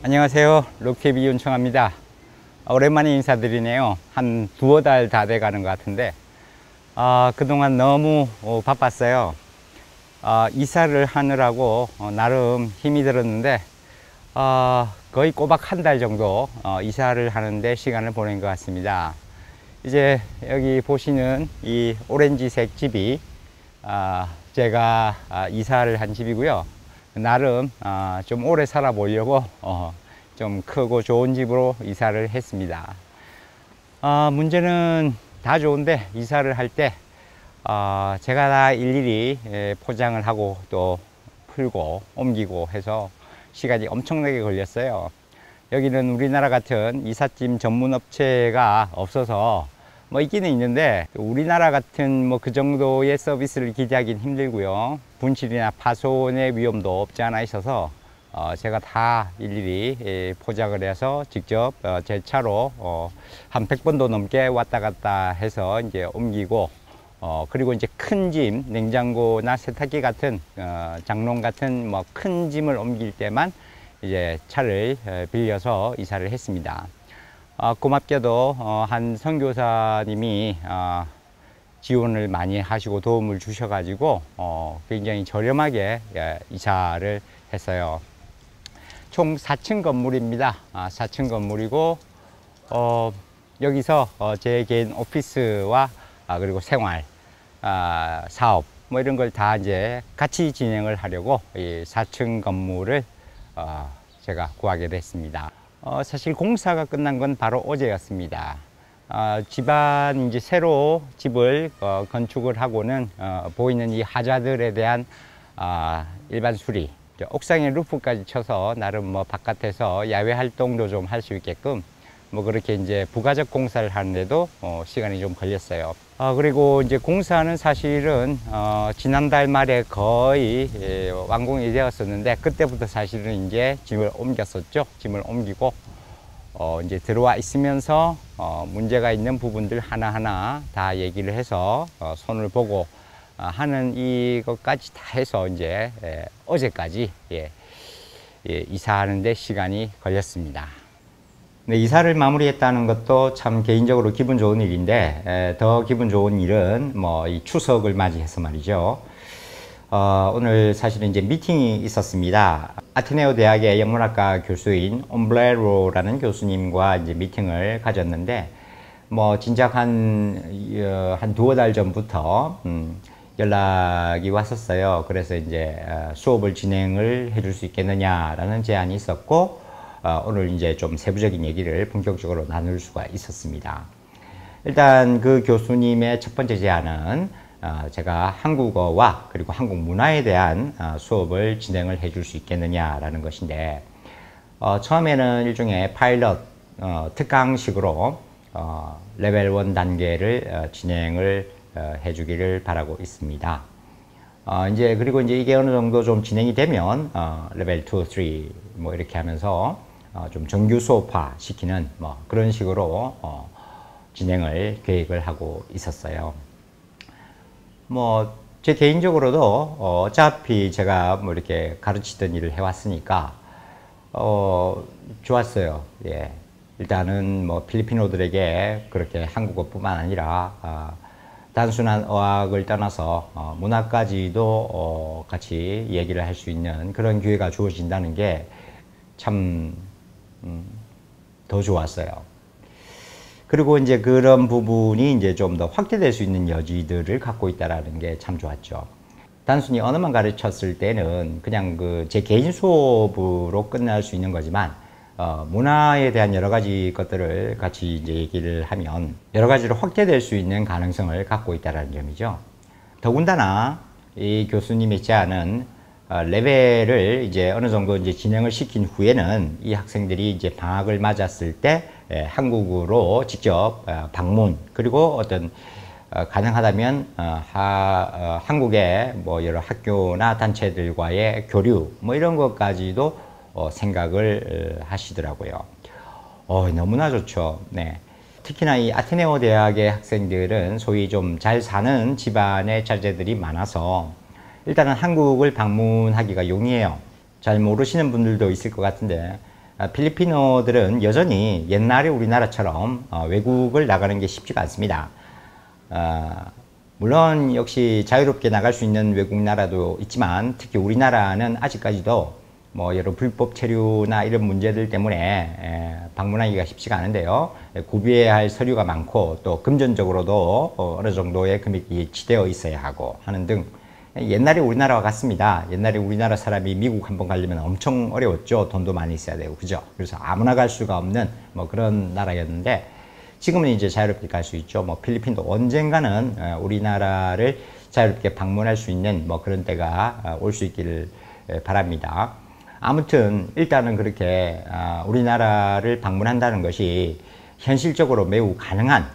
안녕하세요. 록TV 윤청합니다. 오랜만에 인사드리네요. 한 두어 달 다 돼가는 것 같은데 그동안 너무 바빴어요. 이사를 하느라고 나름 힘이 들었는데 거의 꼬박 한 달 정도 이사를 하는데 시간을 보낸 것 같습니다. 이제 여기 보시는 이 오렌지색 집이 제가 이사를 한 집이고요. 나름 좀 오래 살아 보려고 좀 크고 좋은 집으로 이사를 했습니다. 문제는 다 좋은데 이사를 할 때 제가 다 일일이 포장을 하고 또 풀고 옮기고 해서 시간이 엄청나게 걸렸어요. 여기는 우리나라 같은 이삿짐 전문 업체가 없어서 뭐 있기는 있는데 우리나라 같은 뭐 그 정도의 서비스를 기대하기는 힘들고요. 분실이나 파손의 위험도 없지 않아 있어서 제가 다 일일이 포장을 해서 직접 제 차로 한 100번도 넘게 왔다 갔다 해서 이제 옮기고 그리고 이제 큰 짐, 냉장고나 세탁기 같은 장롱 같은 뭐 큰 짐을 옮길 때만 이제 차를 빌려서 이사를 했습니다. 고맙게도 한 선교사님이 지원을 많이 하시고 도움을 주셔가지고 굉장히 저렴하게 이사를 했어요. 총 4층 건물입니다. 4층 건물이고 여기서 제 개인 오피스와 그리고 생활, 사업 뭐 이런 걸 다 이제 같이 진행을 하려고 이 4층 건물을 제가 구하게 됐습니다. 사실 공사가 끝난 건 바로 어제였습니다. 집안 이제 새로 집을 건축을 하고는 보이는 이 하자들에 대한 일반 수리, 옥상에 루프까지 쳐서 나름 뭐 바깥에서 야외 활동도 좀 할 수 있게끔 뭐 그렇게 이제 부가적 공사를 하는데도 시간이 좀 걸렸어요. 그리고 이제 공사는 사실은 지난달 말에 거의 완공이 되었었는데 그때부터 사실은 이제 짐을 옮겼었죠. 짐을 옮기고 이제 들어와 있으면서 문제가 있는 부분들 하나하나 다 얘기를 해서 손을 보고 하는 이것까지 다 해서 이제 어제까지 이사하는 데 시간이 걸렸습니다. 네, 이사를 마무리했다는 것도 참 개인적으로 기분 좋은 일인데 더 기분 좋은 일은 뭐 이 추석을 맞이해서 말이죠. 오늘 사실은 이제 미팅이 있었습니다. 아테네오 대학의 영문학과 교수인 옴브레로라는 교수님과 이제 미팅을 가졌는데 뭐 진작 한 두어 달 전부터 연락이 왔었어요. 그래서 이제 수업을 진행을 해줄 수 있겠느냐라는 제안이 있었고 오늘 이제 좀 세부적인 얘기를 본격적으로 나눌 수가 있었습니다. 일단 그 교수님의 첫 번째 제안은 제가 한국어와 그리고 한국 문화에 대한 수업을 진행을 해줄 수 있겠느냐라는 것인데 처음에는 일종의 파일럿 특강식으로 레벨 1 단계를 진행을 해주기를 바라고 있습니다. 이제 그리고 이제 이게 어느 정도 좀 진행이 되면 레벨 2, 3 뭐 이렇게 하면서 좀 정규 수업화 시키는 뭐 그런 식으로 진행을 계획을 하고 있었어요. 뭐 제 개인적으로도 어차피 제가 뭐 이렇게 가르치던 일을 해왔으니까 좋았어요. 예. 일단은 뭐 필리핀어들에게 그렇게 한국어뿐만 아니라 단순한 어학을 떠나서 문화까지도 같이 얘기를 할 수 있는 그런 기회가 주어진다는 게 참 더 좋았어요. 그리고 이제 그런 부분이 이제 좀 더 확대될 수 있는 여지들을 갖고 있다는 게 참 좋았죠. 단순히 언어만 가르쳤을 때는 그냥 그 제 개인 수업으로 끝날 수 있는 거지만 문화에 대한 여러 가지 것들을 같이 이제 얘기를 하면 여러 가지로 확대될 수 있는 가능성을 갖고 있다는 점이죠. 더군다나 이 교수님의 제안은 레벨을 이제 어느 정도 이제 진행을 시킨 후에는 이 학생들이 이제 방학을 맞았을 때 한국으로 직접 방문 그리고 어떤 가능하다면 한국의 뭐 여러 학교나 단체들과의 교류 뭐 이런 것까지도 생각을 하시더라고요. 너무나 좋죠. 네. 특히나 이 아테네오 대학의 학생들은 소위 좀 잘 사는 집안의 자제들이 많아서 일단은 한국을 방문하기가 용이해요. 잘 모르시는 분들도 있을 것 같은데 필리핀어들은 여전히 옛날에 우리나라처럼 외국을 나가는 게 쉽지가 않습니다. 물론 역시 자유롭게 나갈 수 있는 외국 나라도 있지만 특히 우리나라는 아직까지도 뭐 여러 불법 체류나 이런 문제들 때문에 방문하기가 쉽지가 않은데요. 구비해야 할 서류가 많고 또 금전적으로도 어느 정도의 금액이 예치되어 있어야 하고 하는 등 옛날에 우리나라와 같습니다. 옛날에 우리나라 사람이 미국 한번 가려면 엄청 어려웠죠. 돈도 많이 있어야 되고, 그죠? 그래서 아무나 갈 수가 없는 뭐 그런 나라였는데 지금은 이제 자유롭게 갈 수 있죠. 뭐 필리핀도 언젠가는 우리나라를 자유롭게 방문할 수 있는 뭐 그런 때가 올 수 있기를 바랍니다. 아무튼 일단은 그렇게 우리나라를 방문한다는 것이 현실적으로 매우 가능한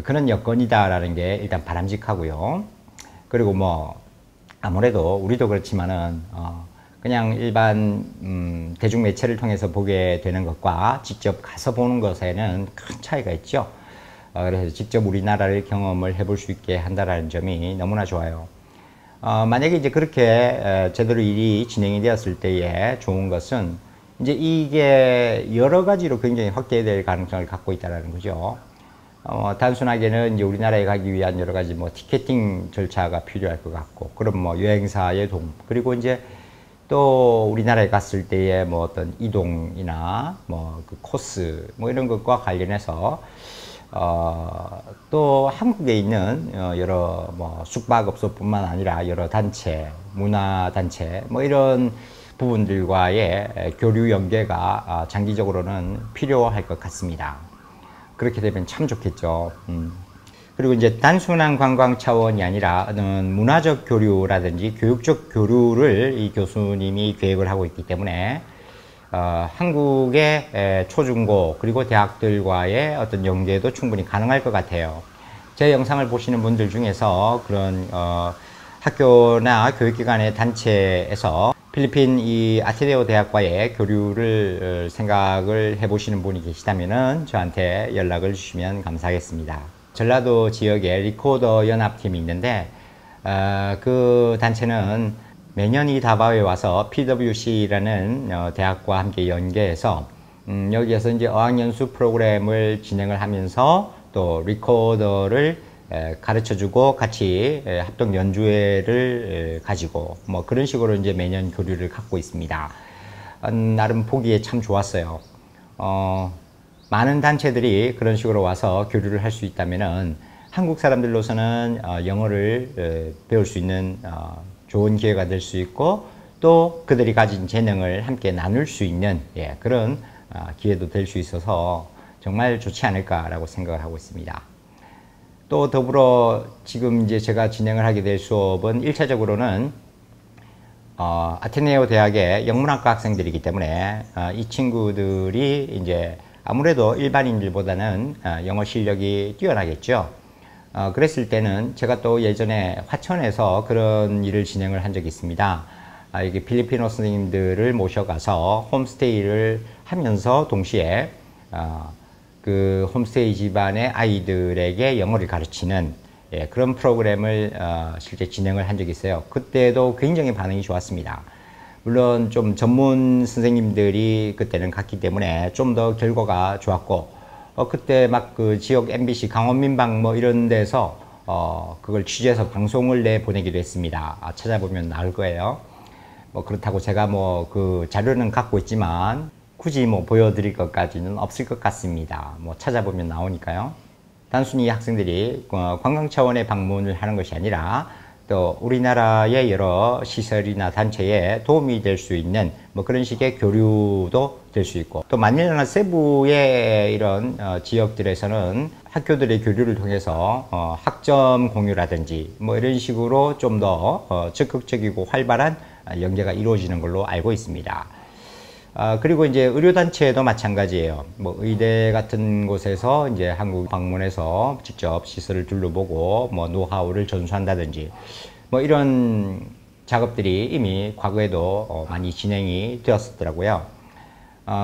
그런 여건이다라는 게 일단 바람직하고요. 그리고 뭐 아무래도 우리도 그렇지만은 그냥 일반 대중매체를 통해서 보게 되는 것과 직접 가서 보는 것에는 큰 차이가 있죠. 그래서 직접 우리나라를 경험을 해볼 수 있게 한다는 점이 너무나 좋아요. 만약에 이제 그렇게 제대로 일이 진행이 되었을 때에 좋은 것은 이제 이게 여러 가지로 굉장히 확대될 가능성을 갖고 있다는 거죠. 단순하게는 이제 우리나라에 가기 위한 여러 가지 뭐 티켓팅 절차가 필요할 것 같고, 그럼 뭐 여행사의 도움, 그리고 이제 또 우리나라에 갔을 때의 뭐 어떤 이동이나 뭐 그 코스 뭐 이런 것과 관련해서 또 한국에 있는 여러 뭐 숙박업소뿐만 아니라 여러 단체, 문화단체 뭐 이런 부분들과의 교류 연계가 장기적으로는 필요할 것 같습니다. 그렇게 되면 참 좋겠죠. 그리고 이제 단순한 관광 차원이 아니라 어떤 문화적 교류라든지 교육적 교류를 이 교수님이 계획을 하고 있기 때문에 한국의 초중고 그리고 대학들과의 어떤 연계도 충분히 가능할 것 같아요. 제 영상을 보시는 분들 중에서 그런 학교나 교육기관의 단체에서 필리핀 이 아테네오 대학과의 교류를 생각을 해보시는 분이 계시다면은 저한테 연락을 주시면 감사하겠습니다. 전라도 지역에 리코더 연합팀이 있는데 그 단체는 매년 이 다바오에 와서 PWC라는 대학과 함께 연계해서 여기에서 이제 어학연수 프로그램을 진행을 하면서 또 리코더를 가르쳐주고 같이 합동 연주회를 가지고 뭐 그런 식으로 이제 매년 교류를 갖고 있습니다. 나름 보기에 참 좋았어요. 많은 단체들이 그런 식으로 와서 교류를 할 수 있다면은 한국 사람들로서는 영어를 배울 수 있는 좋은 기회가 될 수 있고 또 그들이 가진 재능을 함께 나눌 수 있는 그런 기회도 될 수 있어서 정말 좋지 않을까라고 생각을 하고 있습니다. 또 더불어 지금 이제 제가 진행을 하게 될 수업은 1차적으로는 아테네오 대학의 영문학과 학생들이기 때문에 이 친구들이 이제 아무래도 일반인들보다는 영어 실력이 뛰어나겠죠. 그랬을 때는 제가 또 예전에 화천에서 그런 일을 진행을 한 적이 있습니다. 이게 필리핀어 선생님들을 모셔가서 홈스테이를 하면서 동시에 그 홈스테이 집안의 아이들에게 영어를 가르치는 그런 프로그램을 실제 진행을 한 적이 있어요. 그때도 굉장히 반응이 좋았습니다. 물론 좀 전문 선생님들이 그때는 갔기 때문에 좀 더 결과가 좋았고 그때 막 그 지역 MBC 강원민방 뭐 이런 데서 그걸 취재해서 방송을 내보내기도 했습니다. 찾아보면 나올 거예요. 뭐 그렇다고 제가 뭐 그 자료는 갖고 있지만 굳이 뭐 보여드릴 것까지는 없을 것 같습니다. 뭐 찾아보면 나오니까요. 단순히 학생들이 관광 차원의 방문을 하는 것이 아니라 또 우리나라의 여러 시설이나 단체에 도움이 될 수 있는 뭐 그런 식의 교류도 될 수 있고 또 마닐라나 세부의 이런 지역들에서는 학교들의 교류를 통해서 학점 공유라든지 뭐 이런 식으로 좀 더 적극적이고 활발한 연계가 이루어지는 걸로 알고 있습니다. 그리고 이제 의료단체도 마찬가지예요. 뭐 의대 같은 곳에서 이제 한국 방문해서 직접 시설을 둘러보고 뭐 노하우를 전수한다든지 뭐 이런 작업들이 이미 과거에도 많이 진행이 되었었더라고요.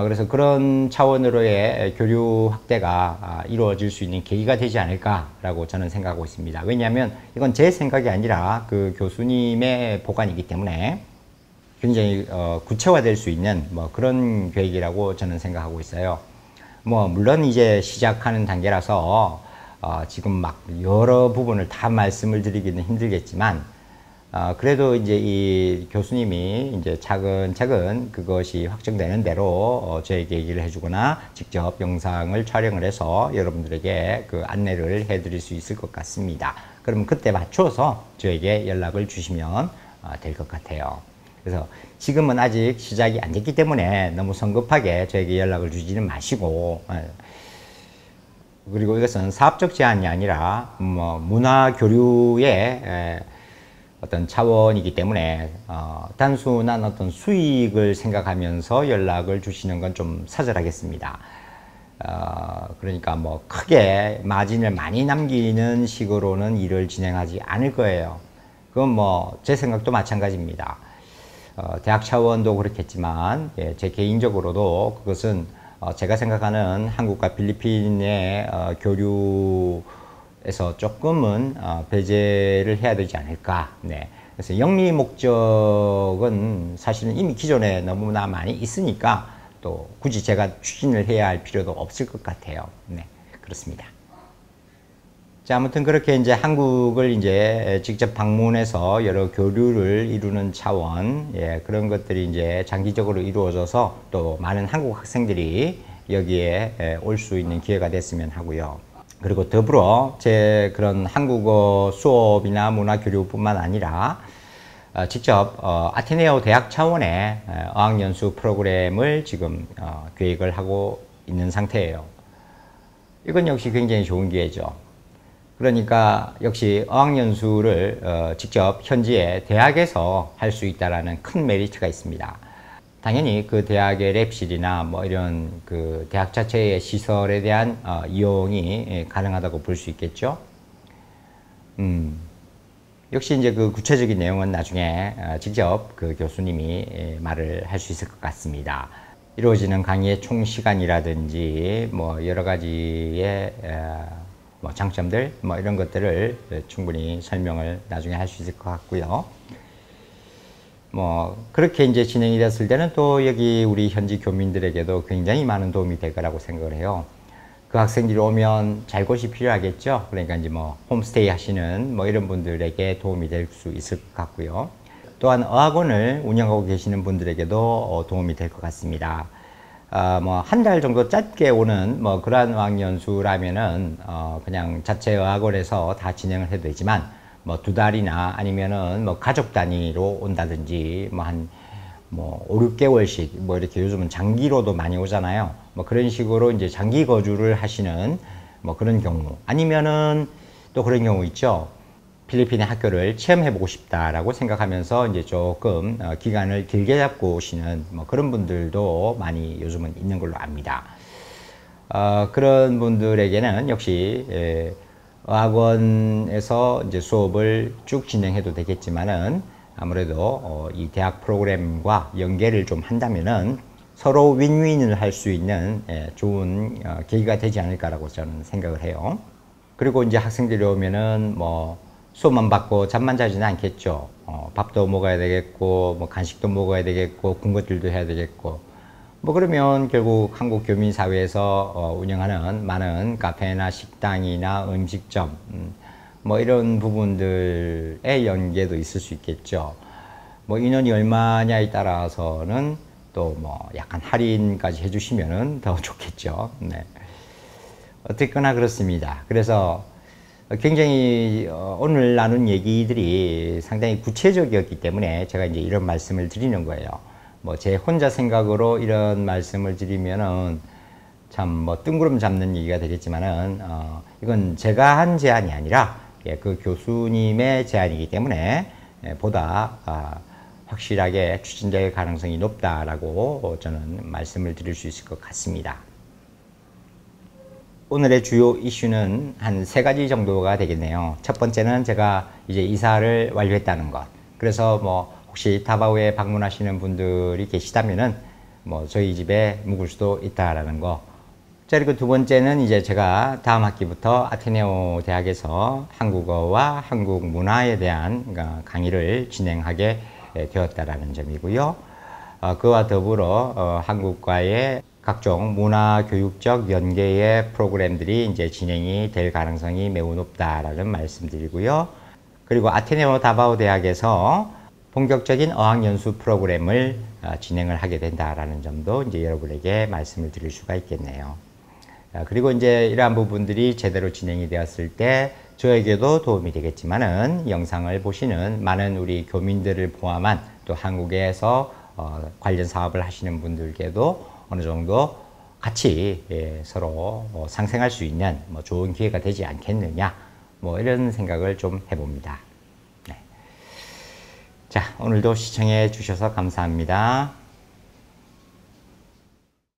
그래서 그런 차원으로의 교류 확대가 이루어질 수 있는 계기가 되지 않을까라고 저는 생각하고 있습니다. 왜냐하면 이건 제 생각이 아니라 그 교수님의 보관이기 때문에 굉장히 구체화될 수 있는 뭐 그런 계획이라고 저는 생각하고 있어요. 뭐 물론 이제 시작하는 단계라서 지금 막 여러 부분을 다 말씀을 드리기는 힘들겠지만 그래도 이제 이 교수님이 이제 차근차근 그것이 확정되는 대로 저에게 얘기를 해주거나 직접 영상을 촬영을 해서 여러분들에게 그 안내를 해드릴 수 있을 것 같습니다. 그러면 그때 맞춰서 저에게 연락을 주시면 될 것 같아요. 그래서 지금은 아직 시작이 안 됐기 때문에 너무 성급하게 저에게 연락을 주지는 마시고, 그리고 이것은 사업적 제안이 아니라 뭐 문화 교류의 어떤 차원이기 때문에 단순한 어떤 수익을 생각하면서 연락을 주시는 건 좀 사절하겠습니다. 그러니까 뭐 크게 마진을 많이 남기는 식으로는 일을 진행하지 않을 거예요. 그건 뭐 제 생각도 마찬가지입니다. 대학 차원도 그렇겠지만 제 개인적으로도 그것은 제가 생각하는 한국과 필리핀의 교류에서 조금은 배제를 해야 되지 않을까. 네. 그래서 영리 목적은 사실은 이미 기존에 너무나 많이 있으니까 또 굳이 제가 추진을 해야 할 필요도 없을 것 같아요. 네, 그렇습니다. 자, 아무튼 그렇게 이제 한국을 이제 직접 방문해서 여러 교류를 이루는 차원, 그런 것들이 이제 장기적으로 이루어져서 또 많은 한국 학생들이 여기에 올 수 있는 기회가 됐으면 하고요. 그리고 더불어 제 그런 한국어 수업이나 문화 교류뿐만 아니라 직접 아테네오 대학 차원의 어학연수 프로그램을 지금 계획을 하고 있는 상태예요. 이건 역시 굉장히 좋은 기회죠. 그러니까 역시 어학연수를 직접 현지의 대학에서 할 수 있다는 큰 메리트가 있습니다. 당연히 그 대학의 랩실이나 뭐 이런 그 대학 자체의 시설에 대한 이용이 가능하다고 볼 수 있겠죠. 역시 이제 그 구체적인 내용은 나중에 직접 그 교수님이 말을 할 수 있을 것 같습니다. 이루어지는 강의의 총 시간이라든지 뭐 여러 가지의 뭐 장점들 뭐 이런 것들을 충분히 설명을 나중에 할 수 있을 것 같고요. 뭐 그렇게 이제 진행이 됐을 때는 또 여기 우리 현지 교민들에게도 굉장히 많은 도움이 될 거라고 생각을 해요. 그 학생들이 오면 잘 곳이 필요하겠죠. 그러니까 이제 뭐 홈스테이 하시는 뭐 이런 분들에게 도움이 될 수 있을 것 같고요. 또한 어학원을 운영하고 계시는 분들에게도 도움이 될 것 같습니다. 뭐 한 달 정도 짧게 오는 뭐 그러한 어학연수라면은 그냥 자체 어학원에서 다 진행을 해도 되지만 뭐 2달이나 아니면은 뭐 가족 단위로 온다든지 뭐 한 뭐 5, 6개월씩 뭐 이렇게 요즘은 장기로도 많이 오잖아요. 뭐 그런 식으로 이제 장기 거주를 하시는 뭐 그런 경우 아니면은 또 그런 경우 있죠. 필리핀의 학교를 체험해보고 싶다라고 생각하면서 이제 조금 기간을 길게 잡고 오시는 뭐 그런 분들도 많이 요즘은 있는 걸로 압니다. 그런 분들에게는 역시 어학원에서 이제 수업을 쭉 진행해도 되겠지만은 아무래도 이 대학 프로그램과 연계를 좀 한다면은 서로 윈윈을 할 수 있는 좋은 계기가 되지 않을까라고 저는 생각을 해요. 그리고 이제 학생들이 오면은 뭐 수업만 받고 잠만 자지는 않겠죠. 밥도 먹어야 되겠고, 뭐 간식도 먹어야 되겠고, 군것질도 해야 되겠고. 뭐 그러면 결국 한국 교민 사회에서 운영하는 많은 카페나 식당이나 음식점, 뭐 이런 부분들의 연계도 있을 수 있겠죠. 뭐 인원이 얼마냐에 따라서는 또 뭐 약간 할인까지 해주시면은 더 좋겠죠. 네. 어쨌거나 그렇습니다. 그래서 굉장히 오늘 나눈 얘기들이 상당히 구체적이었기 때문에 제가 이제 이런 말씀을 드리는 거예요. 뭐 제 혼자 생각으로 이런 말씀을 드리면은 참 뭐 뜬구름 잡는 얘기가 되겠지만은 이건 제가 한 제안이 아니라 그 교수님의 제안이기 때문에 보다 확실하게 추진될 가능성이 높다라고 저는 말씀을 드릴 수 있을 것 같습니다. 오늘의 주요 이슈는 한 3가지 정도가 되겠네요. 첫 번째는 제가 이제 이사를 완료했다는 것. 그래서 뭐 혹시 다바오에 방문하시는 분들이 계시다면은 뭐 저희 집에 묵을 수도 있다라는 거. 자, 그리고 두 번째는 이제 제가 다음 학기부터 아테네오 대학에서 한국어와 한국 문화에 대한 강의를 진행하게 되었다라는 점이고요. 그와 더불어 한국과의 각종 문화 교육적 연계의 프로그램들이 이제 진행이 될 가능성이 매우 높다라는 말씀드리고요. 그리고 아테네오 다바오 대학에서 본격적인 어학연수 프로그램을 진행을 하게 된다라는 점도 이제 여러분에게 말씀을 드릴 수가 있겠네요. 그리고 이제 이러한 부분들이 제대로 진행이 되었을 때 저에게도 도움이 되겠지만은 영상을 보시는 많은 우리 교민들을 포함한 또 한국에서 관련 사업을 하시는 분들께도 어느 정도 같이 서로 상생할 수 있는 좋은 기회가 되지 않겠느냐 이런 생각을 좀 해봅니다. 네. 자, 오늘도 시청해 주셔서 감사합니다.